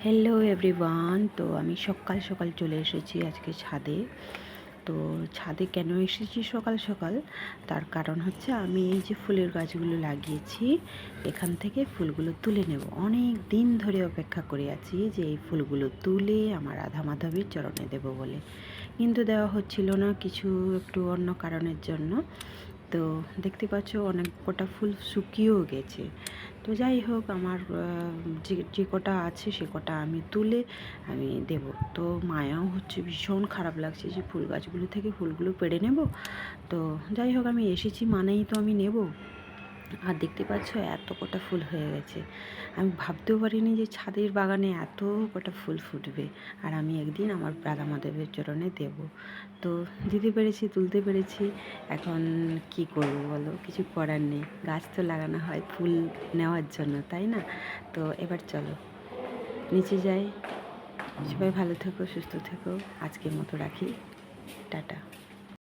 Hello everyone. তো আমি সকাল সকাল চলে এসেছি আজকে ছাদে। তো ছাদে কেন এসেছি সকাল সকাল, তার কারণ হচ্ছে আমি এই যে ফুলের গাছগুলো লাগিয়েছি এখান থেকে ফুলগুলো তুলে নেব। অনেক দিন ধরে অপেক্ষা করে আছি যে এই ফুলগুলো তুলে আমার রাধা মাধবীর চরণে দেব বলে, কিন্তু দেওয়া হচ্ছিল না, কিছু একটু অন্য কারণের জন্য। তো দেখতে পাচ্ছ অনেক কটা ফুল শুকিয়েও গেছে। তো যাই হোক, আমার যে যে কটা আছে সে কটা আমি তুলে আমি দেব। তো মায়াও হচ্ছে, ভীষণ খারাপ লাগছে যে ফুল গাছগুলো থেকে ফুলগুলো পেড়ে নেব। তো যাই হোক, আমি এসেছি মানেই তো আমি নেব। আর দেখতে পাচ্ছ এত কটা ফুল হয়ে গেছে। আমি ভাবতেও পারিনি যে ছাদের বাগানে এত কটা ফুল ফুটবে আর আমি একদিন আমার রাধা মাধবের চরণে দেব। তো দিতে পেরেছি, তুলতে পেরেছি। এখন কি করব বলো, কিছু করার নেই। গাছ তো লাগানো হয় ফুল নেওয়ার জন্য, তাই না? তো এবার চলো নিচে যাই। সবাই ভালো থেকো, সুস্থ থেকো। আজকের মতো রাখি। টাটা।